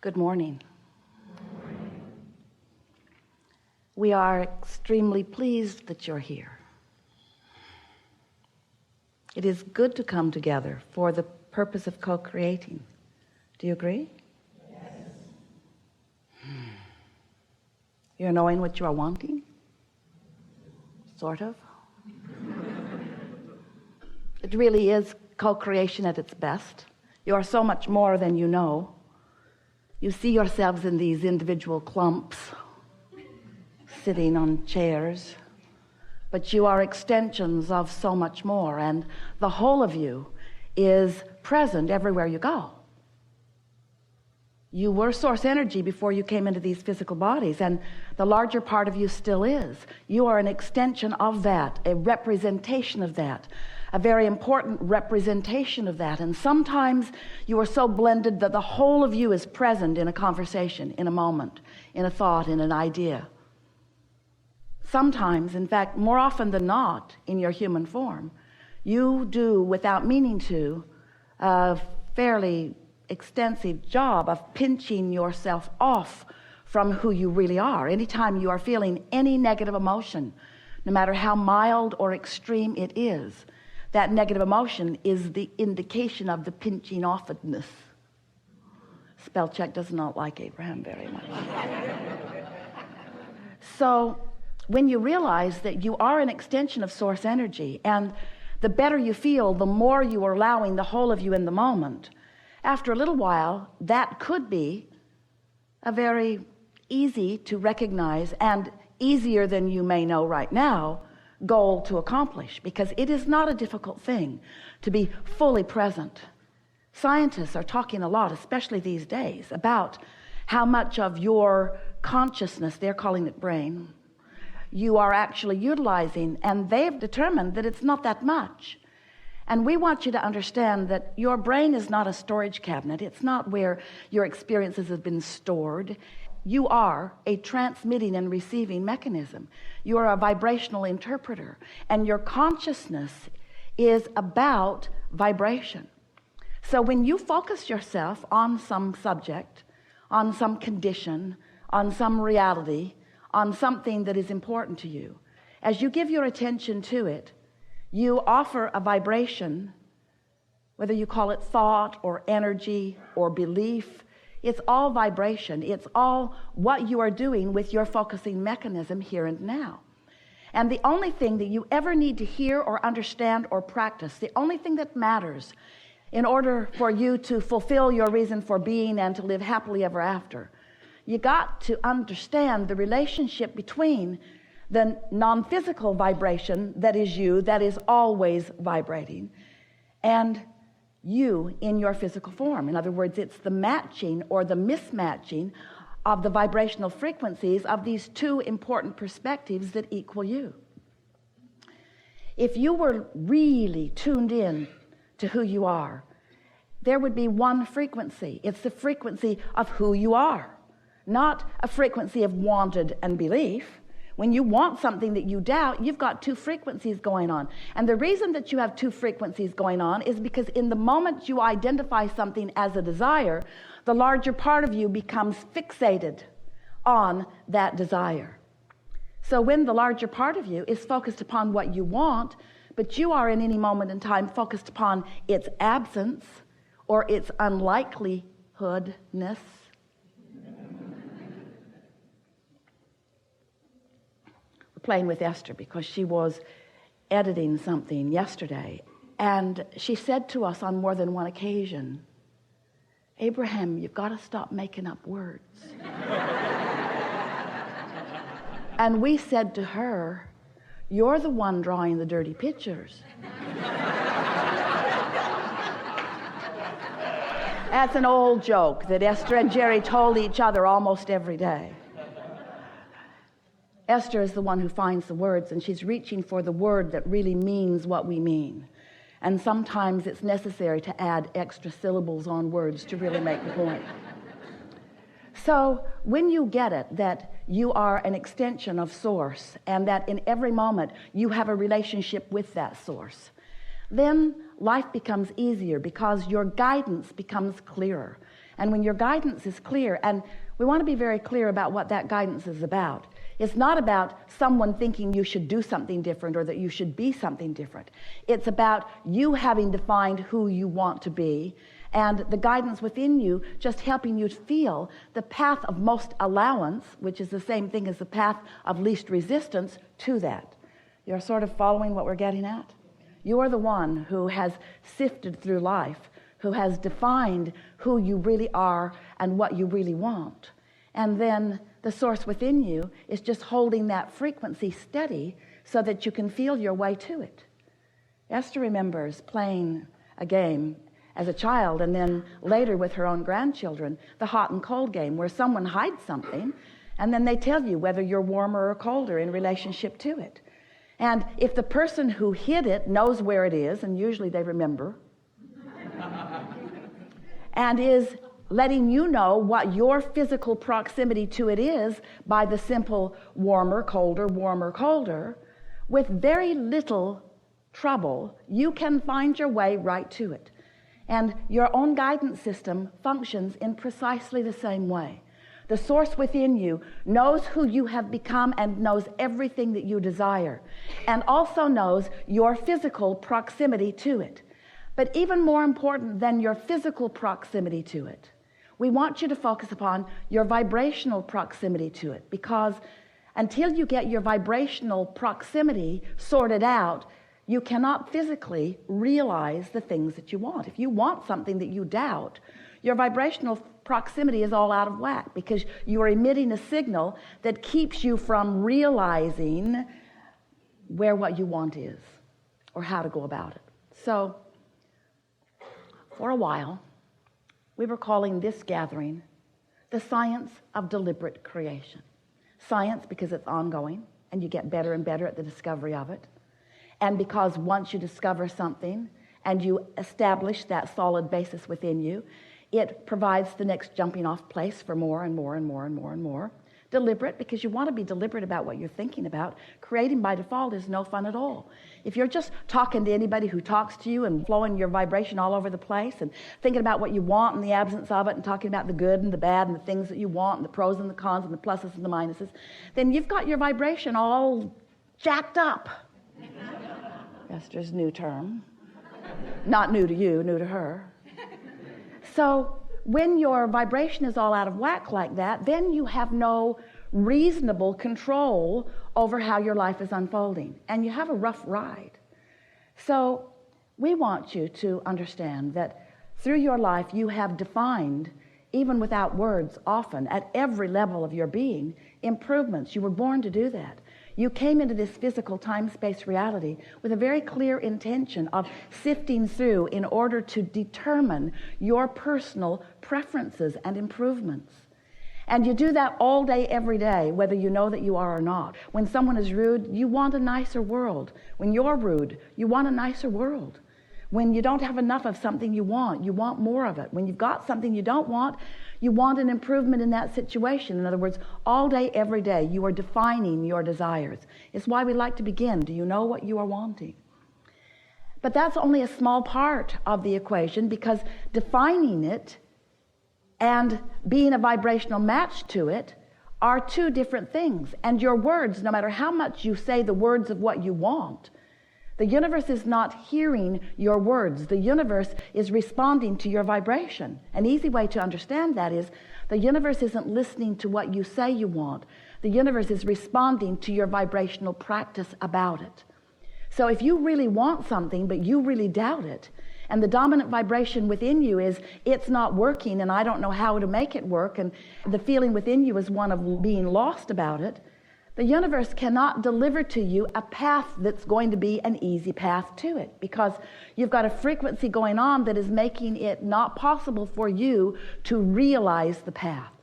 Good morning. We are extremely pleased that you're here. It is good to come together for the purpose of co-creating. Do you agree? Yes. You're knowing what you are wanting? Sort of. It really is co-creation at its best. You are so much more than you know. You see yourselves in these individual clumps, sitting on chairs, but you are extensions of so much more, and the whole of you is present everywhere you go. You were source energy before you came into these physical bodies, and the larger part of you still is. You are an extension of that, a representation of that, a very important representation of that. And sometimes you are so blended that the whole of you is present in a conversation, in a moment, in a thought, in an idea. Sometimes, in fact, more often than not, in your human form, you do, without meaning to, a fairly extensive job of pinching yourself off from who you really are. Anytime you are feeling any negative emotion, no matter how mild or extreme it is, that negative emotion is the indication of the pinching offedness. Spell check does not like Abraham very much. So when you realize that you are an extension of source energy, and the better you feel, the more you are allowing the whole of you in the moment, after a little while, that could be a very easy to recognize and easier than you may know right now goal to accomplish, because it is not a difficult thing to be fully present. Scientists are talking a lot, especially these days, about how much of your consciousness, they're calling it brain, you are actually utilizing, and they've determined that it's not that much. And we want you to understand that your brain is not a storage cabinet. It's not where your experiences have been stored. You are a transmitting and receiving mechanism. You are a vibrational interpreter, and your consciousness is about vibration. So when you focus yourself on some subject, on some condition, on some reality, on something that is important to you, as you give your attention to it, you offer a vibration, whether you call it thought or energy or belief. It's all vibration. It's all what you are doing with your focusing mechanism here and now. And the only thing that you ever need to hear or understand or practice, the only thing that matters in order for you to fulfill your reason for being and to live happily ever after, you got to understand the relationship between the non-physical vibration that is you, that is always vibrating, and you in your physical form. In other words, it's the matching or the mismatching of the vibrational frequencies of these two important perspectives that equal you. If you were really tuned in to who you are, there would be one frequency. It's the frequency of who you are, not a frequency of wanted and belief. When you want something that you doubt, you've got two frequencies going on. And the reason that you have two frequencies going on is because in the moment you identify something as a desire, the larger part of you becomes fixated on that desire. So when the larger part of you is focused upon what you want, but you are in any moment in time focused upon its absence or its unlikelihoodness, playing with Esther because she was editing something yesterday, and she said to us on more than one occasion, Abraham, you've got to stop making up words. And we said to her, you're the one drawing the dirty pictures. That's an old joke that Esther and Jerry told each other almost every day. Esther is the one who finds the words, and she's reaching for the word that really means what we mean. And sometimes it's necessary to add extra syllables on words to really make the point. So when you get it, that you are an extension of source, and that in every moment you have a relationship with that source, then life becomes easier because your guidance becomes clearer. And when your guidance is clear, and we want to be very clear about what that guidance is about. It's not about someone thinking you should do something different or that you should be something different. It's about you having defined who you want to be, and the guidance within you just helping you feel the path of most allowance, which is the same thing as the path of least resistance to that. You're sort of following what we're getting at? You are the one who has sifted through life, who has defined who you really are and what you really want. And then the source within you is just holding that frequency steady so that you can feel your way to it. Esther remembers playing a game as a child, and then later with her own grandchildren, the hot and cold game, where someone hides something and then they tell you whether you're warmer or colder in relationship to it. And if the person who hid it knows where it is, and usually they remember, and is letting you know what your physical proximity to it is by the simple warmer, colder, with very little trouble, you can find your way right to it. And your own guidance system functions in precisely the same way. The source within you knows who you have become and knows everything that you desire, and also knows your physical proximity to it. But even more important than your physical proximity to it, we want you to focus upon your vibrational proximity to it, because until you get your vibrational proximity sorted out, you cannot physically realize the things that you want. If you want something that you doubt, your vibrational proximity is all out of whack, because you are emitting a signal that keeps you from realizing where what you want is or how to go about it. So for a while, we were calling this gathering the science of deliberate creation. Science because it's ongoing and you get better and better at the discovery of it. And because once you discover something and you establish that solid basis within you, it provides the next jumping off place for more and more and more and more and more. Deliberate because you want to be deliberate about what you're thinking about. Creating by default is no fun at all. If you're just talking to anybody who talks to you and flowing your vibration all over the place and thinking about what you want in the absence of it and talking about the good and the bad and the things that you want and the pros and the cons and the pluses and the minuses, then you've got your vibration all jacked up. Esther's new term. Not new to you, new to her. So when your vibration is all out of whack like that, then you have no reasonable control over how your life is unfolding, and you have a rough ride. So we want you to understand that through your life you have defined, even without words often, at every level of your being, improvements. You were born to do that. You came into this physical time-space reality with a very clear intention of sifting through in order to determine your personal preferences and improvements. And you do that all day, every day, whether you know that you are or not. When someone is rude, you want a nicer world. When you're rude, you want a nicer world. When you don't have enough of something you want more of it. When you've got something you don't want, you want an improvement in that situation. In other words, all day, every day, you are defining your desires. It's why we like to begin. Do you know what you are wanting? But that's only a small part of the equation, because defining it and being a vibrational match to it are two different things. And your words, no matter how much you say the words of what you want, the universe is not hearing your words. The universe is responding to your vibration. An easy way to understand that is the universe isn't listening to what you say you want. The universe is responding to your vibrational practice about it. So if you really want something, but you really doubt it, and the dominant vibration within you is, it's not working and I don't know how to make it work, and the feeling within you is one of being lost about it, the universe cannot deliver to you a path that's going to be an easy path to it, because you've got a frequency going on that is making it not possible for you to realize the path.